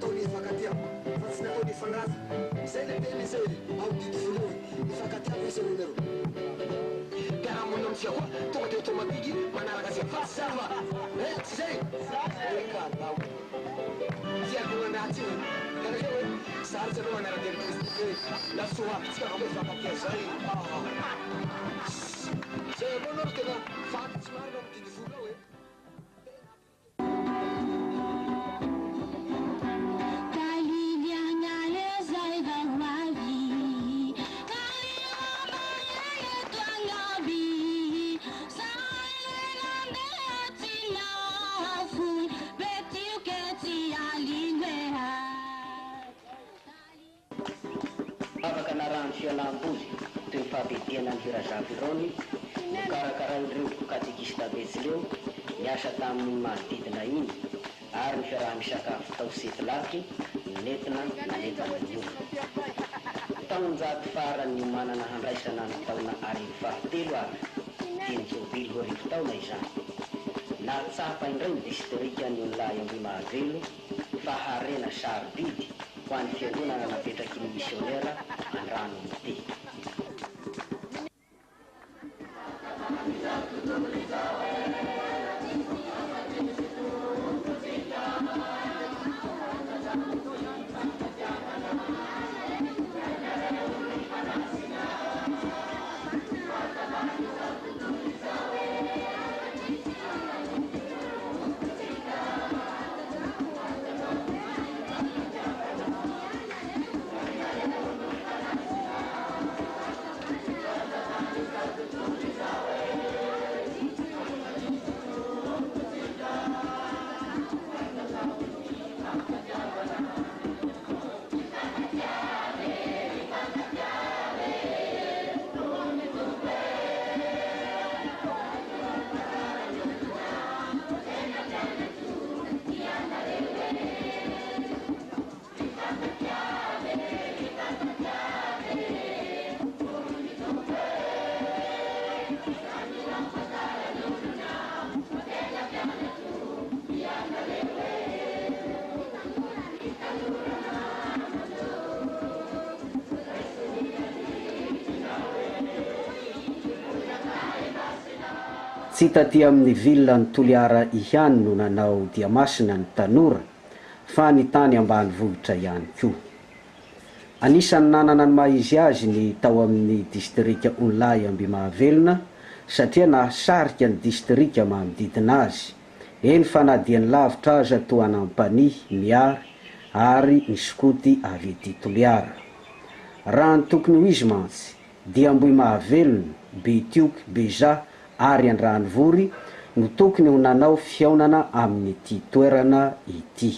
nataony ifakatia fa tsy nataony ifandraza zay le tena zay ao didy volohany ifakatia misy numero mpiarahamonina amisia koa tonga de automatique manaraka zay fasava tsy zay ekatao tiakona anaty kana zay hoe sarotsy anao manara-deritry lasoa tsika hoe ifakatia zay zay avao anao tena fatotsy marina amy didy vola hoe fialam-boly toy ny fahabeteana ny hirazavy irony karakarain'ireo katekista betsileo miasa tamin'ny manodidina iny ary ny fiaraha-misakafo tao setlaky nentina nanentana ny olo taonjato farany manana handraisana ny taona arivo fahatelo ary dia ny jobily ho arivo taona izany natsapa indray ny distrika ny olay Ambimahavelo fa harena sarobidy ho an'ny fiangonana napetraky ny missionnaire andrano ty tsy taty amin'ny villa ny Toliara ihany no nanao diamasina ny tanora fa ny tany ambany vohitra ihany koa. Anisan'ny nanana ny mahizy azy ny tao amin'ny distrika Onlay Ambimahavelona satria nahasarika ny distrika manodidina azy. Eny fa na dia ny lavitra aza toa anampany miary ary ny skoty avy ety Toliara. Raha ny tokony ho izy mantsy dia Ambimahavelona, Betioky, Beza ary Andranovory no tokony ho nanao fiaonana amin'ny toerana ity.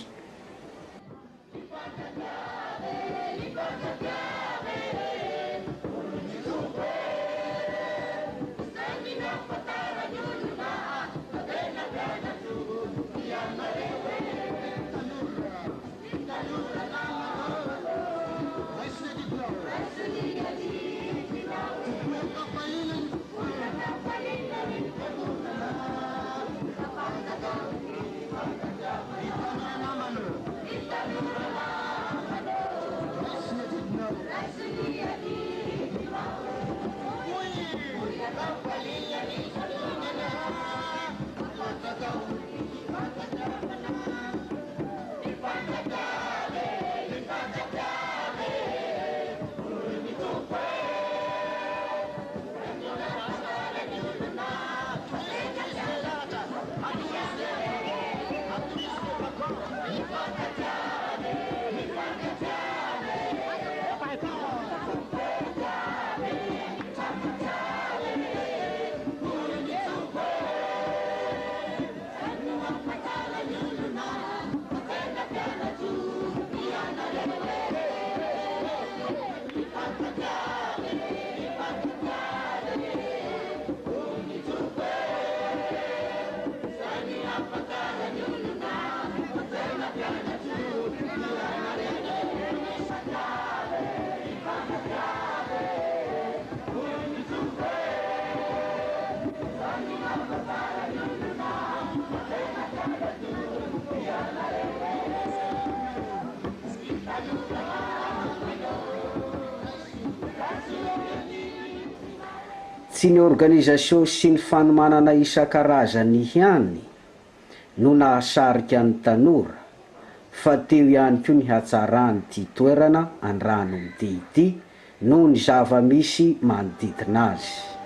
tsy ny organisation sy ny fanomanana isan-karazany ihany no nahasarika ny tanora, fa teo ihany koa ny hatsarany ty toerana andrano ity noho ny zava-misy manodidina azy.